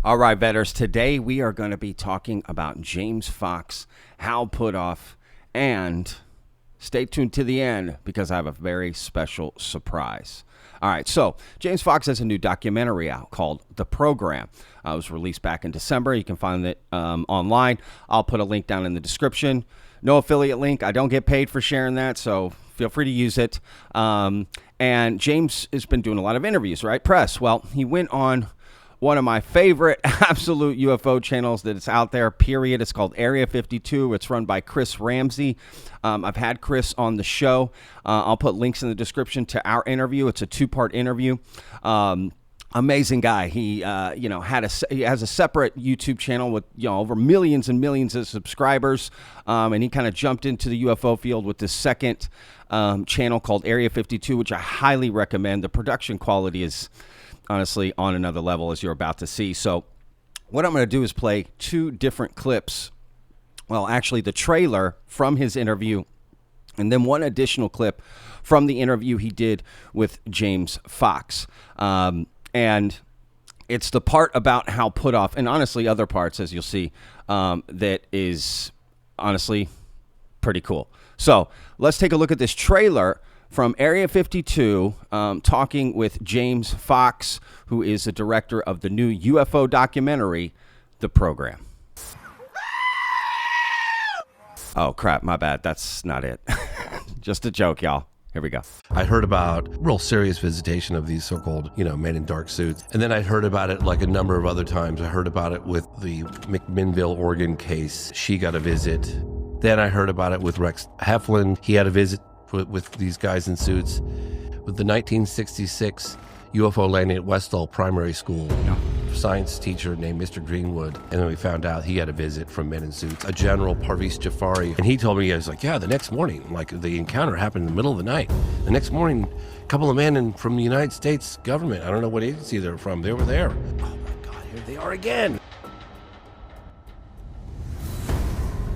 All right, vetters, today we are going to be talking about James Fox, Hal Puthoff, and stay tuned to the end because I have a very special surprise. All right, so James Fox has a new documentary out called The Program. It was released back in December. You can find it online. I'll put a link down in the description. No affiliate link. I don't get paid for sharing that, so feel free to use it. And James has been doing a lot of interviews, right? Press. Well, he went on one of my favorite absolute UFO channels that is out there, period. It's called Area 52. It's run by Chris Ramsay. I've had Chris on the show. I'll put links in the description to our interview. It's a 2-part interview. Amazing guy. He, he has a separate YouTube channel with, over millions and millions of subscribers. And he kind of jumped into the UFO field with this second channel called Area 52, which I highly recommend. The production quality is honestly on another level, as you're about to see. So what I'm going to do is play 2 different clips. Well, actually the trailer from his interview and then one additional clip from the interview he did with James Fox. And it's the part about Hal Puthoff and honestly other parts, as you'll see, that is honestly pretty cool. So let's take a look at this trailer from Area 52, talking with James Fox, who is the director of the new UFO documentary, The Program. Oh, crap, my bad. That's not it. Just a joke, y'all. Here we go. I heard about real serious visitation of these so-called, men in dark suits. And then I heard about it like a number of other times. I heard about it with the McMinnville, Oregon case. She got a visit. Then I heard about it with Rex Heflin. He had a visit with these guys in suits. With the 1966 UFO landing at Westall Primary School, science teacher named Mr. Greenwood, and then we found out he had a visit from men in suits, a General Parviz Jafari, and he told me, he was like, the next morning, like the encounter happened in the middle of the night. The next morning, a couple of men from the United States government, I don't know what agency they're from, they were there. Oh my God, here they are again.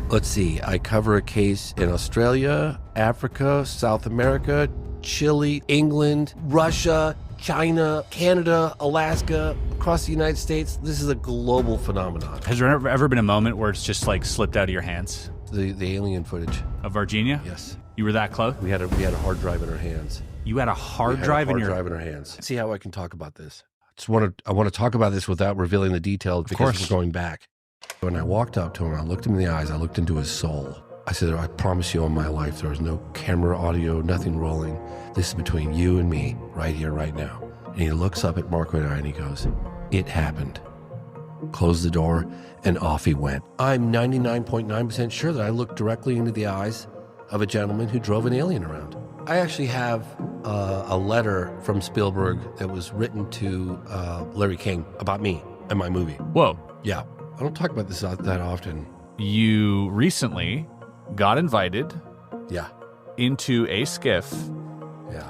Let's see, I cover a case in Australia, Africa, South America, Chile, England, Russia, China, Canada, Alaska, across the United States. This is a global phenomenon. Has there ever been a moment where it's just like slipped out of your hands? The alien footage. Of Virginia? Yes. You were that close? We had a hard drive in our hands. You had a hard drive in our hands. See how I can talk about this. I want to talk about this without revealing the details because we're going back. When I walked up to him, I looked him in the eyes, I looked into his soul. I said, I promise you on my life, there is no camera, audio, nothing rolling. This is between you and me, right here, right now. And he looks up at Marco and I and he goes, it happened. Closed the door and off he went. I'm 99.9% sure that I looked directly into the eyes of a gentleman who drove an alien around. I actually have a letter from Spielberg that was written to Larry King about me and my movie. Whoa. Yeah. I don't talk about this that often. You recently got invited into a skiff. Yeah.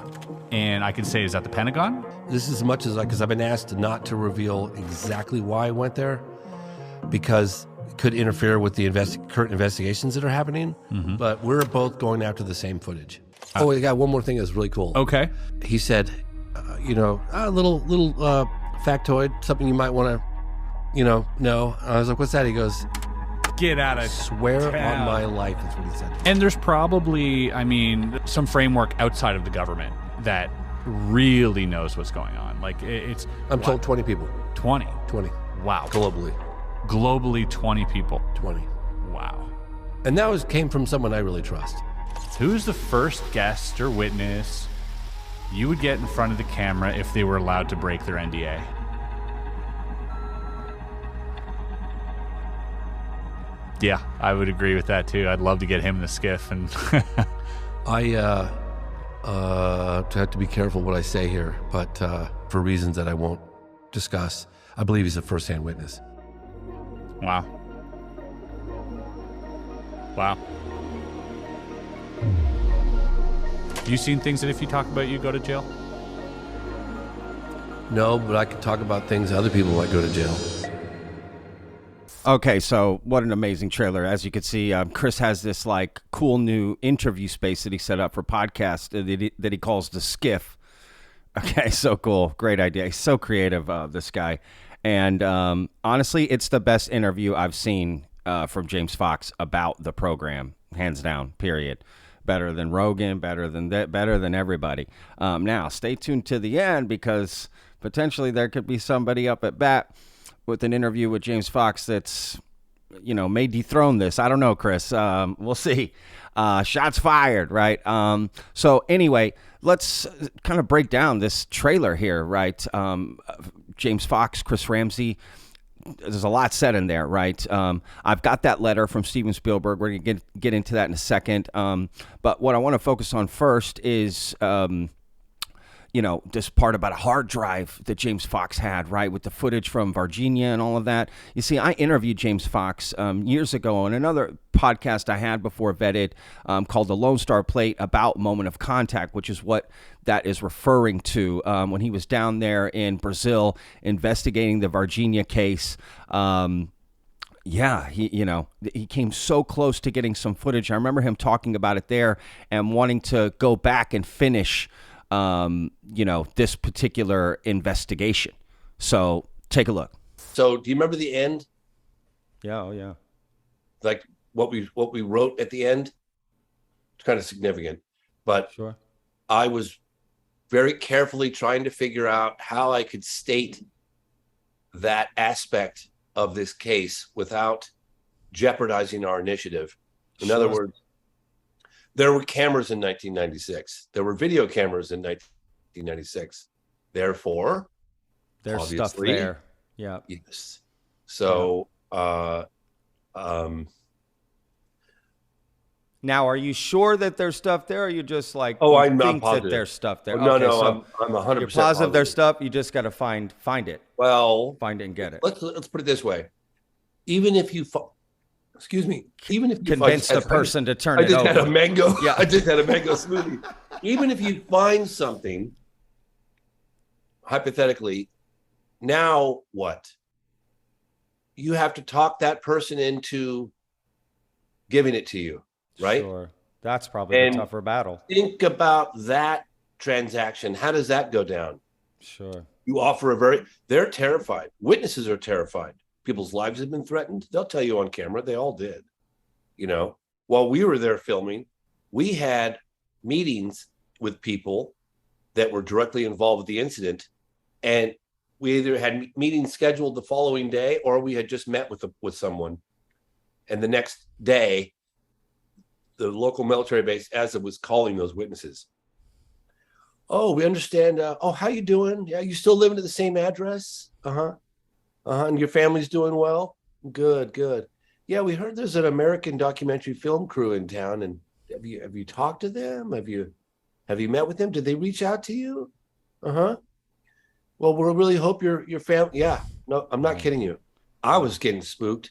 And I can say, is that the Pentagon? This is as much as because I've been asked not to reveal exactly why I went there because it could interfere with the current investigations that are happening. Mm-hmm. But we're both going after the same footage. Oh, I got one more thing that's really cool. Okay. He said, a little factoid, something you might want to, know. I was like, what's that? He goes, get out of swear town. On my life, that's what he said. And there's probably, some framework outside of the government that really knows what's going on. Like it's... I'm told 20 people. 20? 20. Wow. Globally 20 people. 20. Wow. And that came from someone I really trust. Who's the first guest or witness you would get in front of the camera if they were allowed to break their NDA? Yeah, I would agree with that too. I'd love to get him in the skiff. And I have to be careful what I say here, but for reasons that I won't discuss, I believe he's a first-hand witness. Wow. You seen things that if you talk about you go to jail? No, but I could talk about things other people might go to jail. Okay, so what an amazing trailer. As you can see, Chris has this like cool new interview space that he set up for podcasts that he calls the Skiff. Okay, so cool. Great idea. He's so creative, this guy. And honestly, it's the best interview I've seen from James Fox about the program, hands down, period. Better than Rogan, better than that, better than everybody. Now, stay tuned to the end because potentially there could be somebody up at bat with an interview with James Fox that's, may dethrone this. I don't know, Chris. We'll see. Shots fired, right? So anyway, let's kind of break down this trailer here, right? James Fox, Chris Ramsay. There's a lot said in there, right? I've got that letter from Steven Spielberg. We're going to get into that in a second. But what I want to focus on first is, this part about a hard drive that James Fox had, right, with the footage from Virginia and all of that. You see, I interviewed James Fox years ago on another podcast I had before Vetted called The Lone Star Plate about Moment of Contact, which is what that is referring to when he was down there in Brazil investigating the Virginia case. He came so close to getting some footage. I remember him talking about it there and wanting to go back and finish this particular investigation. So take a look. So do you remember the end? Yeah. Oh yeah. Like what we wrote at the end? It's kind of significant, but sure. I was very carefully trying to figure out how I could state that aspect of this case without jeopardizing our initiative. In other words, there were cameras in 1996. There were video cameras in 1996. Therefore, there's stuff there. Yeah. Yes. So, now, are you sure that there's stuff there, or you just like? Oh, I'm think not positive that there's stuff there. No, okay, no, so I'm 100%. You're positive there's stuff. You just got to find it. Well, find it and get it. Let's put it this way: even if you convince the person to turn it over. I just had a mango. Yeah, I just had a mango smoothie. Even if you find something, hypothetically, now what? You have to talk that person into giving it to you, right? Sure. That's probably the tougher battle. Think about that transaction. How does that go down? Sure. You offer they're terrified. Witnesses are terrified. People's lives have been threatened. They'll tell you on camera. They all did. While we were there filming, we had meetings with people that were directly involved with the incident. And we either had meetings scheduled the following day, or we had just met with someone. And the next day, the local military base, as it was calling those witnesses. Oh, we understand. How you doing? Yeah, you still living at the same address? And your family's doing well? Good. Yeah, we heard there's an American documentary film crew in town, and have you talked to them? Have you met with them? Did they reach out to you? Well, we really hope your family. Yeah, no, I'm not kidding you. I was getting spooked,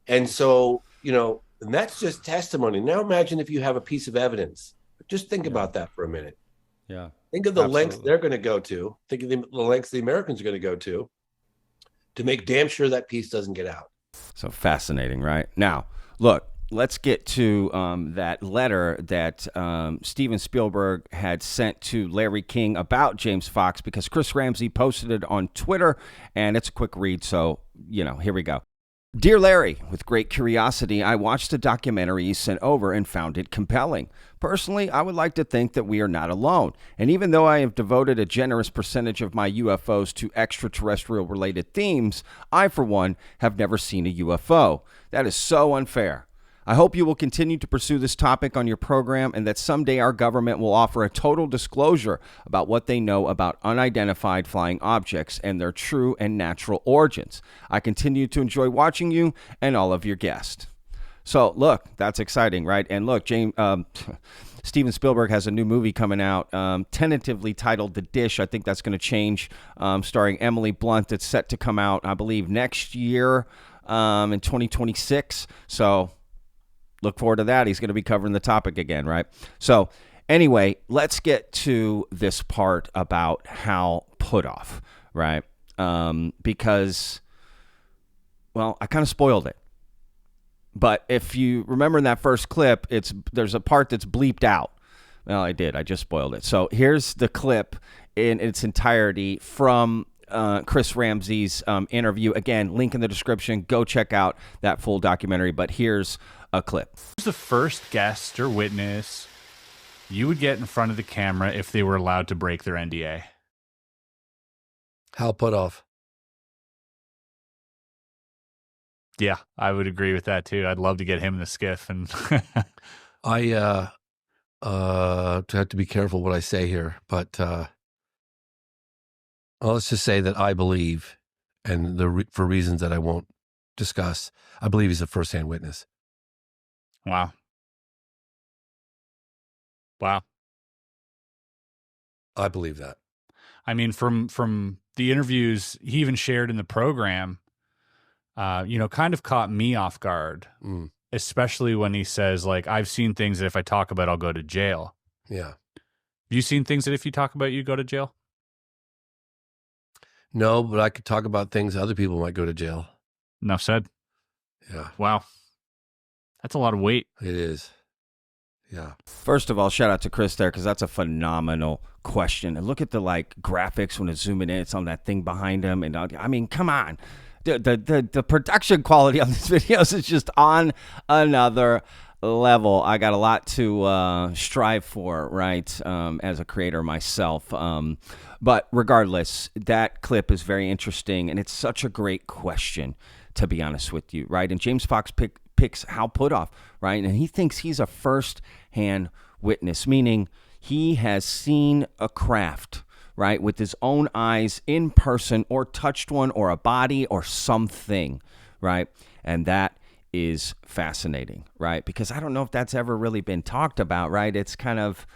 and so and that's just testimony. Now imagine if you have a piece of evidence. Just think about that for a minute. Yeah. Think of the lengths they're going to go to. Think of the lengths the Americans are going to go to make damn sure that piece doesn't get out. So fascinating, right? Now, look, let's get to that letter that Steven Spielberg had sent to Larry King about James Fox, because Chris Ramsay posted it on Twitter, and it's a quick read. So, here we go. Dear Larry, with great curiosity, I watched the documentary you sent over and found it compelling. Personally, I would like to think that we are not alone. And even though I have devoted a generous percentage of my UFOs to extraterrestrial-related themes, I, for one, have never seen a UFO. That is so unfair. I hope you will continue to pursue this topic on your program, and that someday our government will offer a total disclosure about what they know about unidentified flying objects and their true and natural origins. I continue to enjoy watching you and all of your guests. So, look, that's exciting, right? And look, Steven Spielberg has a new movie coming out, tentatively titled The Dish. I think that's going to change, starring Emily Blunt. It's set to come out, I believe, next year in 2026. So look forward to that. He's going to be covering the topic again, right? So anyway, let's get to this part about Hal Puthoff, right? Because, well, I kind of spoiled it. But if you remember in that first clip, there's a part that's bleeped out. Well, I did. I just spoiled it. So here's the clip in its entirety from Chris Ramsay's interview. Again, link in the description. Go check out that full documentary. But here's a clip. Who's the first guest or witness you would get in front of the camera if they were allowed to break their NDA? Hal Puthoff. Yeah, I would agree with that too. I'd love to get him in the skiff. And I have to be careful what I say here, but well, let's just say that I believe, and for reasons that I won't discuss, I believe he's a first-hand witness. Wow. I believe that. I mean, from the interviews he even shared in the program, kind of caught me off guard, especially when he says, like, I've seen things that if I talk about, I'll go to jail. Yeah. Have you seen things that if you talk about, you go to jail? No, but I could talk about things other people might go to jail. Enough said. Yeah. Wow. That's a lot of weight. It is. Yeah. First of all, shout out to Chris there, because that's a phenomenal question. And look at the graphics when it's zooming in. It's on that thing behind him. And I mean, come on. The production quality on these videos is just on another level. I got a lot to strive for, right, as a creator myself. But regardless, that clip is very interesting, and it's such a great question, to be honest with you, right? And James Fox picks Hal Puthoff, right? And he thinks he's a first-hand witness, meaning he has seen a craft, right, with his own eyes in person, or touched one, or a body, or something, right? And that is fascinating, right? Because I don't know if that's ever really been talked about, right? It's kind of,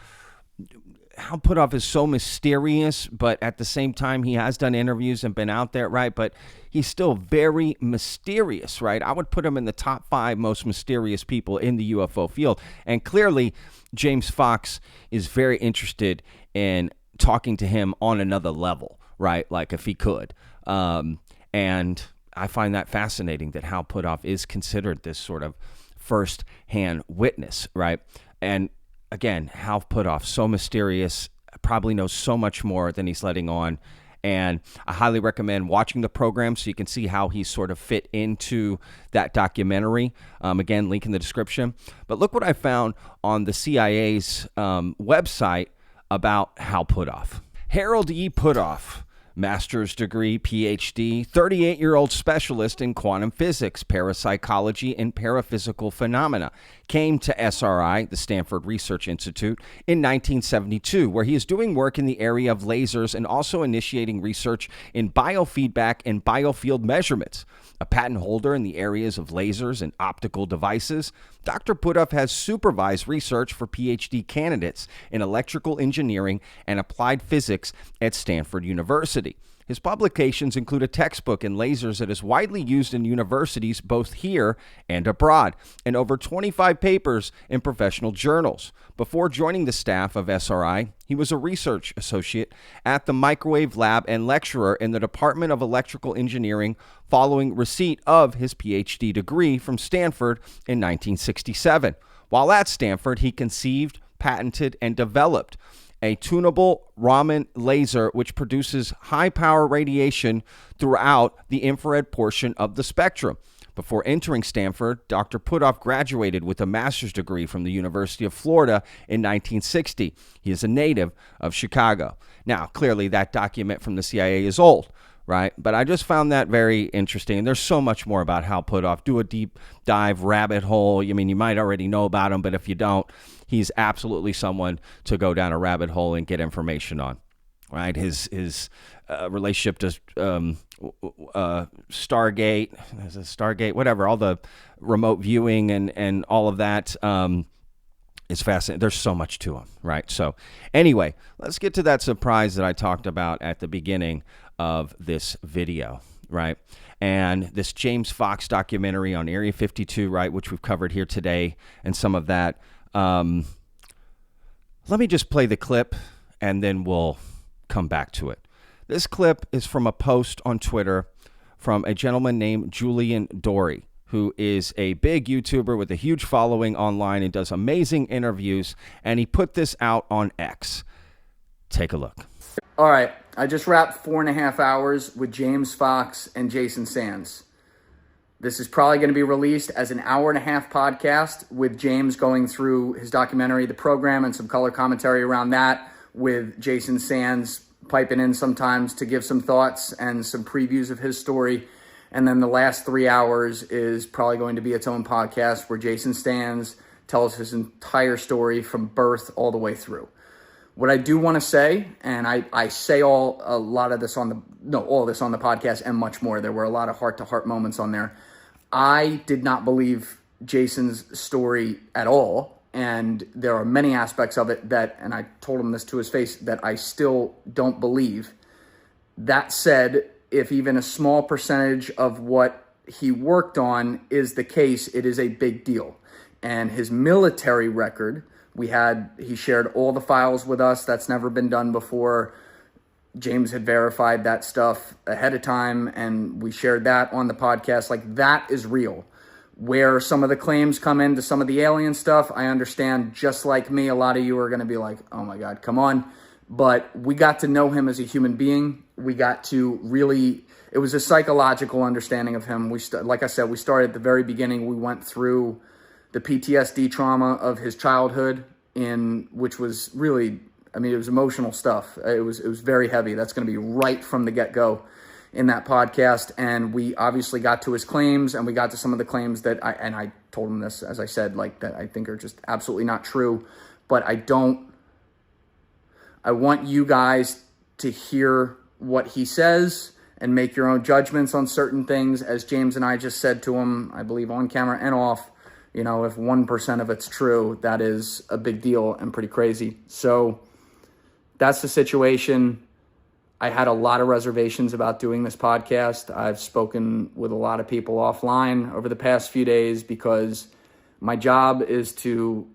Hal Puthoff is so mysterious, but at the same time, he has done interviews and been out there, right? But he's still very mysterious, right? I would put him in the top 5 most mysterious people in the UFO field. And clearly, James Fox is very interested in talking to him on another level, right? Like if he could. And I find that fascinating that Hal Puthoff is considered this sort of first-hand witness, right? And again, Hal Puthoff, so mysterious, probably knows so much more than he's letting on. And I highly recommend watching the program so you can see how he sort of fit into that documentary. Again, link in the description. But look what I found on the CIA's website about Hal Puthoff. Harold E. Puthoff, master's degree, PhD, 38-year-old specialist in quantum physics, parapsychology, and paraphysical phenomena, came to SRI, the Stanford Research Institute, in 1972, where he is doing work in the area of lasers and also initiating research in biofeedback and biofield measurements. A patent holder in the areas of lasers and optical devices, Dr. Puthoff has supervised research for PhD candidates in electrical engineering and applied physics at Stanford University. His publications include a textbook in lasers that is widely used in universities both here and abroad, and over 25 papers in professional journals. Before joining the staff of SRI, he was a research associate at the Microwave Lab and lecturer in the Department of Electrical Engineering following receipt of his PhD degree from Stanford in 1967. While at Stanford, he conceived, patented, and developed a tunable Raman laser which produces high-power radiation throughout the infrared portion of the spectrum. Before entering Stanford, Dr. Puthoff graduated with a master's degree from the University of Florida in 1960. He is a native of Chicago. Now, clearly, that document from the CIA is old, right? But I just found that very interesting. There's so much more about Hal Puthoff. Do a deep dive rabbit hole. I mean, you might already know about him, but if you don't, he's absolutely someone to go down a rabbit hole and get information on, right? His relationship to Stargate, whatever, all the remote viewing and all of that is fascinating. There's so much to him, right? So anyway, let's get to that surprise that I talked about at the beginning of this video, right? And this James Fox documentary on Area 52, right, which we've covered here today, and some of that. Let me just play the clip, and then we'll come back to it. This clip is from a post on Twitter from a gentleman named Julian Dory, who is a big YouTuber with a huge following online and does amazing interviews, and he put this out on X. Take a look. All right, I just wrapped 4.5 hours with James Fox and Jason Sands. This is probably going to be released as an 1.5 hour podcast with James going through his documentary, The Program, and some color commentary around that, with Jason Sands piping in sometimes to give some thoughts and some previews of his story. And then the last 3 hours is probably going to be its own podcast where Jason Sands tells his entire story from birth all the way through. What I do want to say, and I say all this on the podcast and much more. There were a lot of heart-to-heart moments on there. I did not believe Jason's story at all, and there are many aspects of it that, and I told him this to his face, that I still don't believe. That said, if even a small percentage of what he worked on is the case, it is a big deal. And his military record, he shared all the files with us. That's never been done before. James had verified that stuff ahead of time, and we shared that on the podcast. Like, that is real. Where some of the claims come into some of the alien stuff, I understand. Just like me, a lot of you are going to be like, oh my God, come on. But we got to know him as a human being. We got to really, it was a psychological understanding of him. Like I said, we started at the very beginning. We went through the PTSD trauma of his childhood, which was really, I mean, it was emotional stuff. It was very heavy. That's going to be right from the get-go in that podcast. And we obviously got to his claims, and we got to some of the claims that I told him this, as I said, like, that I think are just absolutely not true. But I want you guys to hear what he says and make your own judgments on certain things. As James and I just said to him, I believe on camera and off, if 1% of it's true, that is a big deal and pretty crazy. So that's the situation. I had a lot of reservations about doing this podcast. I've spoken with a lot of people offline over the past few days because my job is to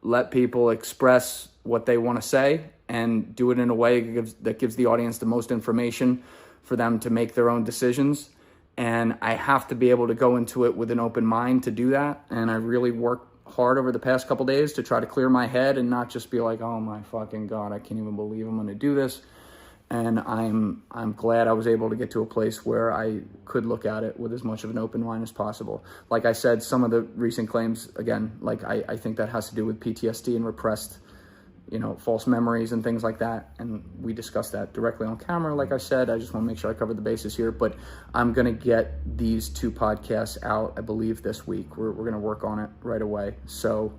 let people express what they want to say and do it in a way that gives the audience the most information for them to make their own decisions. And I have to be able to go into it with an open mind to do that. And I really worked hard over the past couple days to try to clear my head and not just be like, oh my fucking God, I can't even believe I'm going to do this. And I'm glad I was able to get to a place where I could look at it with as much of an open mind as possible. Like I said, some of the recent claims, again, like I think that has to do with PTSD and repressed, false memories and things like that. And we discussed that directly on camera. Like I said, I just want to make sure I cover the bases here, but I'm going to get these 2 podcasts out, I believe, this week. We're going to work on it right away. So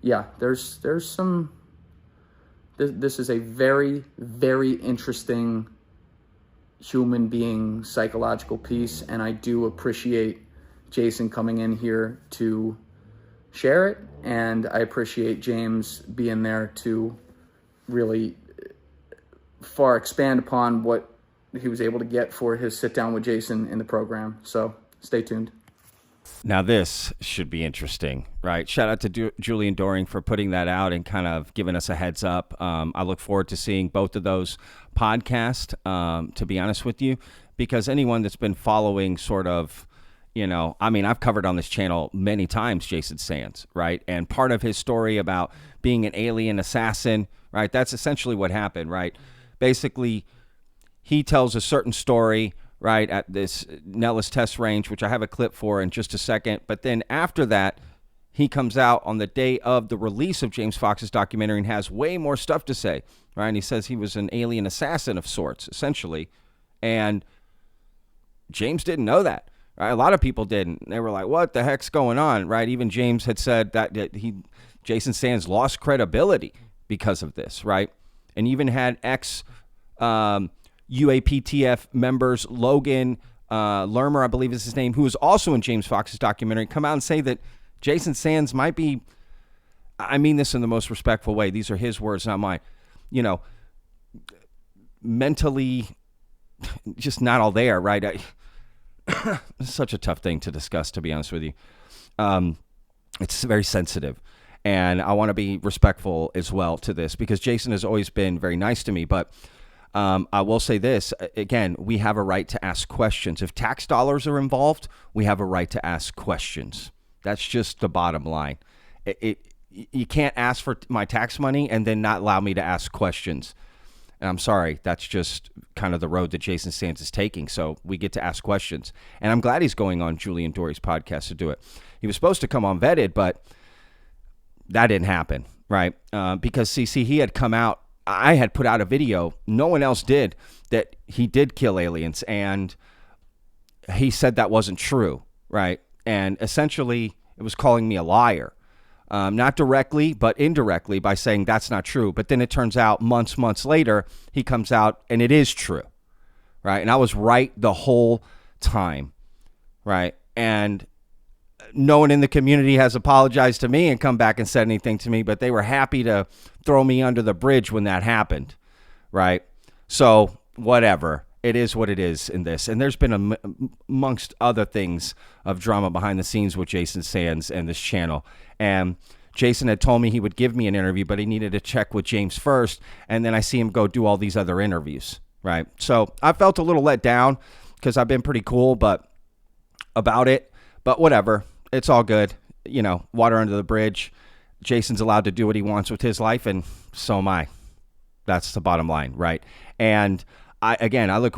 yeah, there's some, this is a very, very interesting human being psychological piece. And I do appreciate Jason coming in here to share it, and I appreciate James being there to really far expand upon what he was able to get for his sit down with Jason in the program. So stay tuned. Now this should be interesting, right? Shout out to Julian Doring for putting that out and kind of giving us a heads up. I look forward to seeing both of those podcasts, to be honest with you, because anyone that's been following sort of, I've covered on this channel many times Jason Sands, right? And part of his story about being an alien assassin, right? That's essentially what happened, right? Basically, he tells a certain story, right, at this Nellis test range, which I have a clip for in just a second. But then after that, he comes out on the day of the release of James Fox's documentary and has way more stuff to say, right? And he says he was an alien assassin of sorts, essentially. And James didn't know that. Right? A lot of people didn't. They were like, what the heck's going on? Right? Even James had said that Jason Sands lost credibility because of this, right? And even had UAPTF members, Logan Lermer, I believe is his name, who was also in James Fox's documentary, come out and say that Jason Sands might be, I mean this in the most respectful way, these are his words, not mine, mentally just not all there, right? It's such a tough thing to discuss, to be honest with you. It's very sensitive, and I want to be respectful as well to this because Jason has always been very nice to me. But I will say this, again, we have a right to ask questions. If tax dollars are involved, we have a right to ask questions. That's just the bottom line. You can't ask for my tax money and then not allow me to ask questions. And I'm sorry, that's just kind of the road that Jason Sands is taking. So we get to ask questions. And I'm glad he's going on Julian Dory's podcast to do it. He was supposed to come on Vetted, but that didn't happen, right? Because, see, he had come out. I had put out a video. No one else did, that he did kill aliens. And he said that wasn't true, right? And essentially, it was calling me a liar. Not directly, but indirectly by saying that's not true. But then it turns out months later, he comes out and it is true, right? And I was right the whole time, right? And no one in the community has apologized to me and come back and said anything to me, but they were happy to throw me under the bridge when that happened, right? So whatever. It is what it is in this. And there's been, amongst other things, of drama behind the scenes with Jason Sands and this channel. And Jason had told me he would give me an interview, but he needed to check with James first. And then I see him go do all these other interviews, right? So I felt a little let down because I've been pretty cool about it. But whatever. It's all good. You know, water under the bridge. Jason's allowed to do what he wants with his life, and so am I. That's the bottom line, right? And I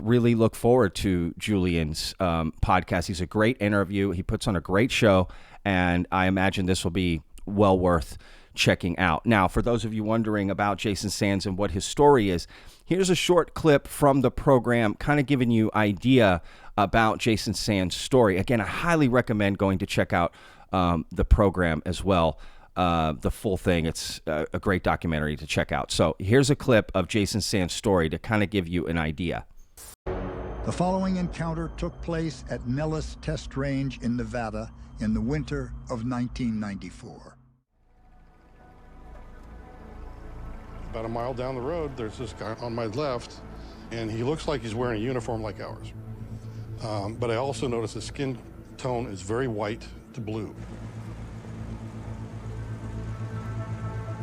really look forward to Julian's podcast. He's a great interview. He puts on a great show, and I imagine this will be well worth checking out. Now, for those of you wondering about Jason Sands and what his story is, here's a short clip from the program kind of giving you idea about Jason Sands' story. Again, I highly recommend going to check out the program as well. The full thing. It's a great documentary to check out. So here's a clip of Jason Sands' story to kind of give you an idea. The following encounter took place at Nellis Test Range in Nevada in the winter of 1994. About a mile down the road, there's this guy on my left, and he looks like he's wearing a uniform like ours. But I also notice his skin tone is very white to blue.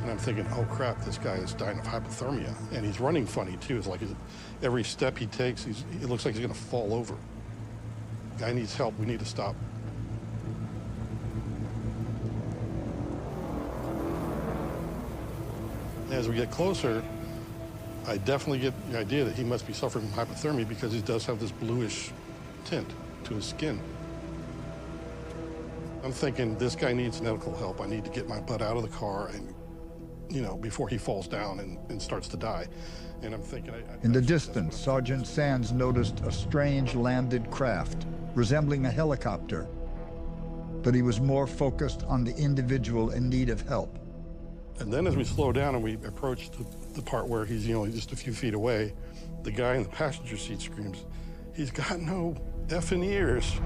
And I'm thinking, oh crap, this guy is dying of hypothermia. And he's running funny too. It's like every step he takes, it looks like he's gonna fall over. Guy needs help, we need to stop. As we get closer, I definitely get the idea that he must be suffering from hypothermia because he does have this bluish tint to his skin. I'm thinking, this guy needs medical help. I need to get my butt out of the car and, before he falls down and starts to die. And I'm thinking... In the distance, Sergeant Sands noticed a strange landed craft resembling a helicopter, but he was more focused on the individual in need of help. And then as we slow down and we approach the part where he's, just a few feet away, the guy in the passenger seat screams, "He's got no effing ears."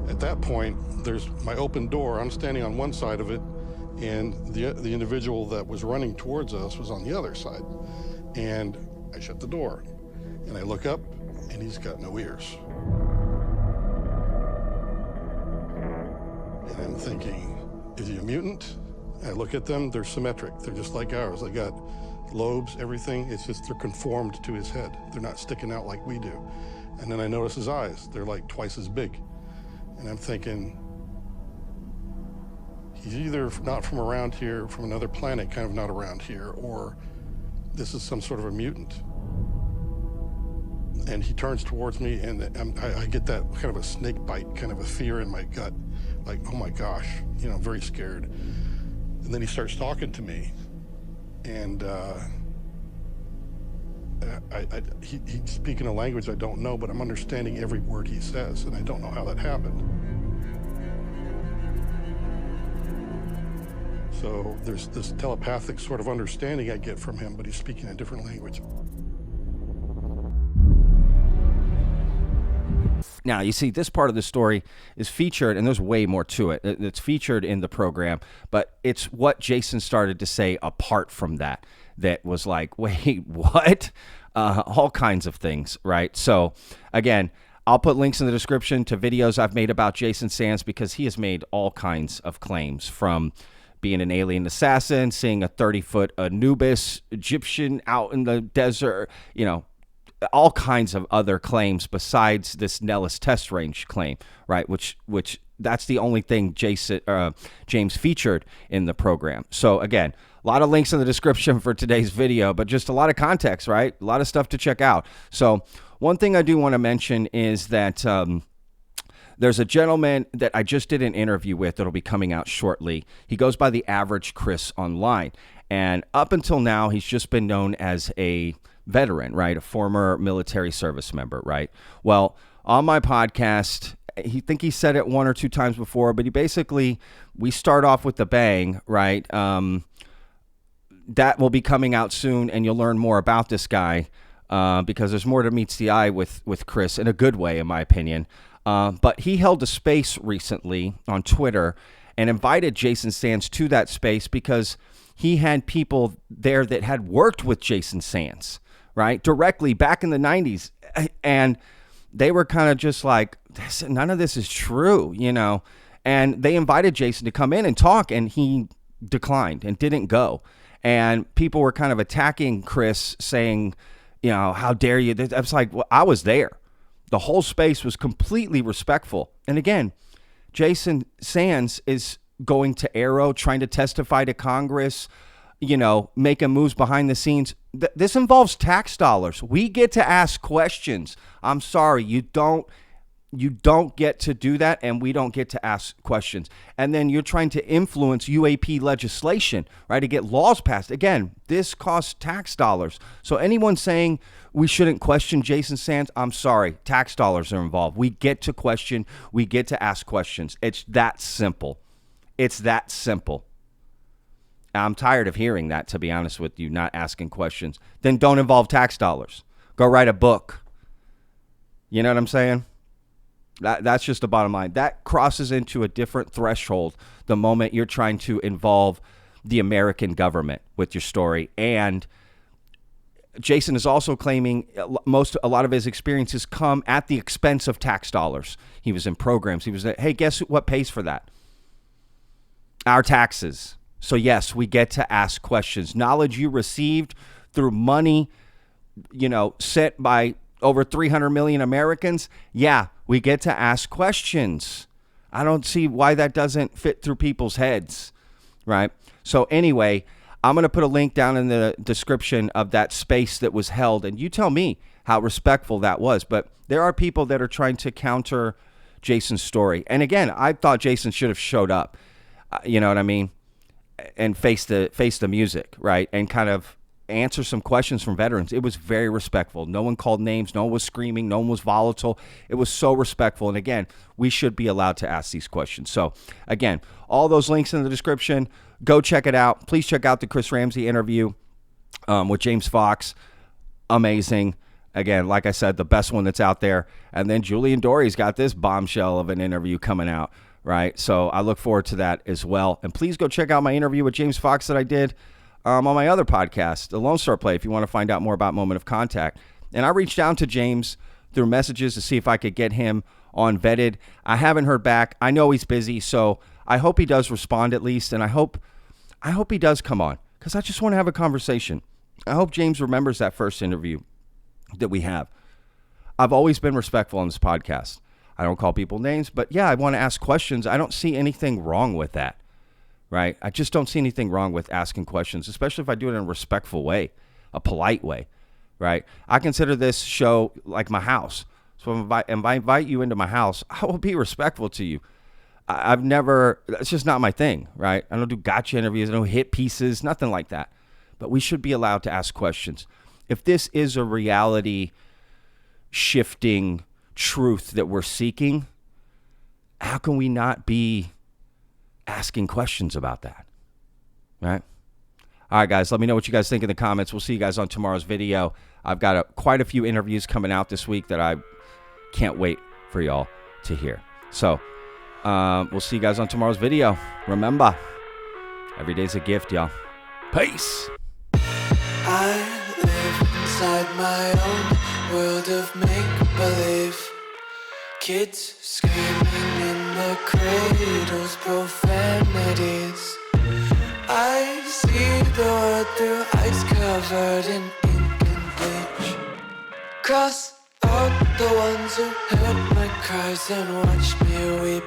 At that point, there's my open door. I'm standing on one side of it, and the individual that was running towards us was on the other side. And I shut the door, and I look up, and he's got no ears. And I'm thinking, is he a mutant? I look at them, they're symmetric. They're just like ours. They got lobes, everything. It's just they're conformed to his head. They're not sticking out like we do. And then I notice his eyes. They're like twice as big. And I'm thinking, he's either not from around here, from another planet, kind of not around here, or this is some sort of a mutant. And he turns towards me, and I get that kind of a snake bite, kind of a fear in my gut, like, oh my gosh, very scared. And then he starts talking to me, and he's speaking a language I don't know, but I'm understanding every word he says, and I don't know how that happened. So there's this telepathic sort of understanding I get from him, but he's speaking a different language. Now, you see, this part of the story is featured, and there's way more to it. It's featured in the program, but it's what Jason started to say apart from that was like, wait, what? All kinds of things, right? So, again, I'll put links in the description to videos I've made about Jason Sands because he has made all kinds of claims, from being an alien assassin, seeing a 30-foot Anubis Egyptian out in the desert, all kinds of other claims besides this Nellis test range claim, right? Which that's the only thing James featured in the program. So again, a lot of links in the description for today's video, but just a lot of context, right? A lot of stuff to check out. So one thing I do want to mention is that there's a gentleman that I just did an interview with that'll be coming out shortly. He goes by the Average Chris online. And up until now, he's just been known as a veteran, right? A former military service member, right? Well, on my podcast, he said it one or two times before, but we start off with the bang, right? That will be coming out soon, and you'll learn more about this guy because there's more to meets the eye with Chris in a good way, in my opinion. But he held a space recently on Twitter and invited Jason Sands to that space because he had people there that had worked with Jason Sands, right, directly back in the 90s. And they were kind of just like, none of this is true, And they invited Jason to come in and talk, and he declined and didn't go. And people were kind of attacking Chris, saying, how dare you? I was like, well, I was there. The whole space was completely respectful. And again, Jason Sands is going to Arrow, trying to testify to Congress, making moves behind the scenes. This involves tax dollars. We get to ask questions. I'm sorry, you don't get to do that, and we don't get to ask questions. And then you're trying to influence UAP legislation, right, to get laws passed. Again, this costs tax dollars. So anyone saying we shouldn't question Jason Sands, I'm sorry, tax dollars are involved. We get to question, we get to ask questions. It's that simple. It's that simple. I'm tired of hearing that, to be honest with you, not asking questions. Then don't involve tax dollars. Go write a book. You know what I'm saying? That's just the bottom line. That crosses into a different threshold the moment you're trying to involve the American government with your story. And Jason is also claiming a lot of his experiences come at the expense of tax dollars. He was in programs. Hey, guess what pays for that? Our taxes. So yes, we get to ask questions. Knowledge you received through money, sent by over 300 million Americans. Yeah, we get to ask questions. I don't see why that doesn't fit through people's heads, right? So anyway, I'm going to put a link down in the description of that space that was held, and you tell me how respectful that was. But there are people that are trying to counter Jason's story. And again, I thought Jason should have showed up, you know what I mean, and face the music, right, and kind of answer some questions from veterans. It was very respectful. No one called names. No one was screaming. No one was volatile. It was so respectful. And again, we should be allowed to ask these questions. So again, all those links in the description. Go check it out. Please check out the Chris Ramsay interview with James Fox. Amazing. Again, like I said, the best one that's out there. And then Julian Dory's got this bombshell of an interview coming out, right? So I look forward to that as well. And please go check out my interview with James Fox that I did on my other podcast, The Lone Star Play, if you want to find out more about Moment of Contact. And I reached out to James through messages to see if I could get him on Vetted. I haven't heard back. I know he's busy, so I hope he does respond at least, and I hope he does come on, because I just want to have a conversation. I hope James remembers that first interview that we have. I've always been respectful on this podcast. I don't call people names, but yeah, I want to ask questions. I don't see anything wrong with that. Right? I just don't see anything wrong with asking questions, especially if I do it in a respectful way, a polite way, right? I consider this show like my house. So if I invite you into my house, I will be respectful to you. It's just not my thing, right? I don't do gotcha interviews. I don't hit pieces, nothing like that. But we should be allowed to ask questions. If this is a reality shifting truth that we're seeking, how can we not be asking questions about that, right? All right, guys, let me know what you guys think in the comments. We'll see you guys on tomorrow's video. I've got quite a few interviews coming out this week that I can't wait for y'all to hear. So we'll see you guys on tomorrow's video. Remember, every day's a gift, y'all. Peace. I live inside my own world of make-believe. Kids screaming in the cradles, profanities. I see the world through ice covered in ink and bleach. Cross out the ones who heard my cries and watched me weep.